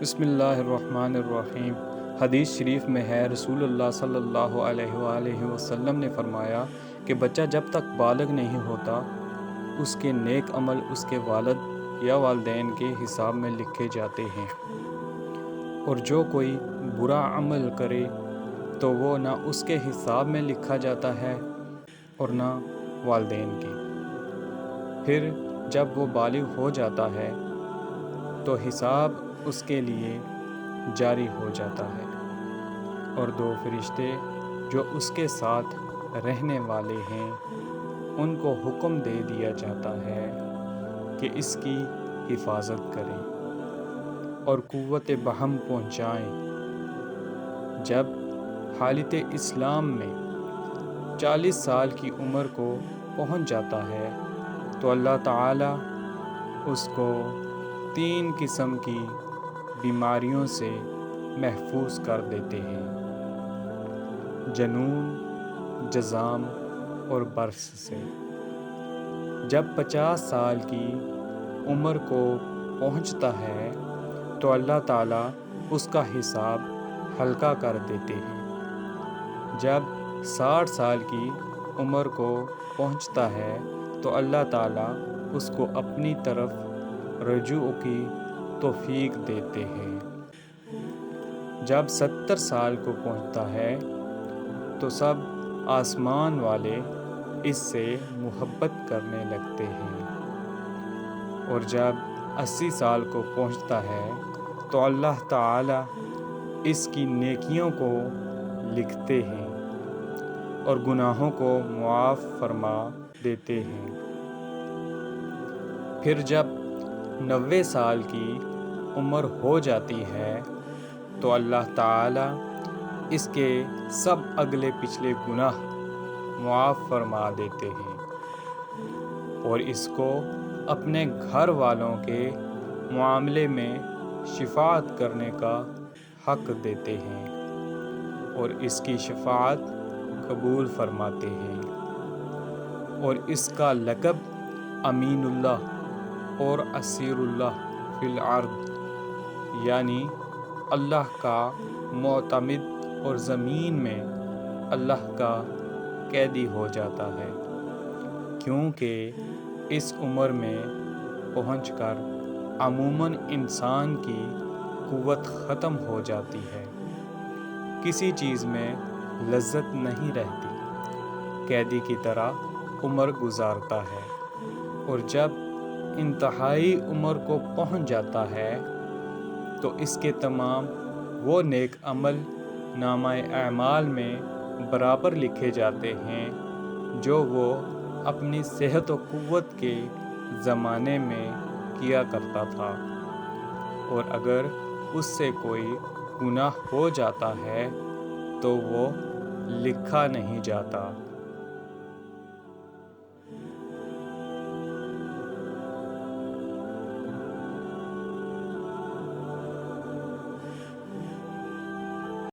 بسم اللہ الرحمن الرحیم۔ حدیث شریف میں ہے، رسول اللہ صلی اللہ علیہ وآلہ وسلم نے فرمایا کہ بچہ جب تک بالغ نہیں ہوتا اس کے نیک عمل اس کے والد یا والدین کے حساب میں لکھے جاتے ہیں، اور جو کوئی برا عمل کرے تو وہ نہ اس کے حساب میں لکھا جاتا ہے اور نہ والدین کے۔ پھر جب وہ بالغ ہو جاتا ہے تو حساب اس کے لیے جاری ہو جاتا ہے، اور دو فرشتے جو اس کے ساتھ رہنے والے ہیں ان کو حکم دے دیا جاتا ہے کہ اس کی حفاظت کریں اور قوت بہم پہنچائیں۔ جب حالت اسلام میں 40 سال کی عمر کو پہنچ جاتا ہے تو اللہ تعالیٰ اس کو 3 قسم کی بیماریوں سے محفوظ کر دیتے ہیں: جنون، جذام اور برص سے۔ جب 50 سال کی عمر کو پہنچتا ہے تو اللہ تعالیٰ اس کا حساب ہلکا کر دیتے ہیں۔ جب 60 سال کی عمر کو پہنچتا ہے تو اللہ تعالیٰ اس کو اپنی طرف رجوع کی توفیق دیتے ہیں۔ جب 70 سال کو پہنچتا ہے تو سب آسمان والے اس سے محبت کرنے لگتے ہیں، اور جب 80 سال کو پہنچتا ہے تو اللہ تعالیٰ اس کی نیکیوں کو لکھتے ہیں اور گناہوں کو معاف فرما دیتے ہیں۔ پھر جب 90 سال کی عمر ہو جاتی ہے تو اللہ تعالیٰ اس کے سب اگلے پچھلے گناہ معاف فرما دیتے ہیں اور اس کو اپنے گھر والوں کے معاملے میں شفاعت کرنے کا حق دیتے ہیں اور اس کی شفاعت قبول فرماتے ہیں، اور اس کا لقب امین اللہ اور اسیر اللہ فی الارض، یعنی اللہ کا معتمد اور زمین میں اللہ کا قیدی ہو جاتا ہے، کیونکہ اس عمر میں پہنچ کر عموماً انسان کی قوت ختم ہو جاتی ہے، کسی چیز میں لذت نہیں رہتی، قیدی کی طرح عمر گزارتا ہے، اور جب انتہائی عمر کو پہنچ جاتا ہے تو اس کے تمام وہ نیک عمل نامہ اعمال میں برابر لکھے جاتے ہیں جو وہ اپنی صحت و قوت کے زمانے میں کیا کرتا تھا، اور اگر اس سے کوئی گناہ ہو جاتا ہے تو وہ لکھا نہیں جاتا۔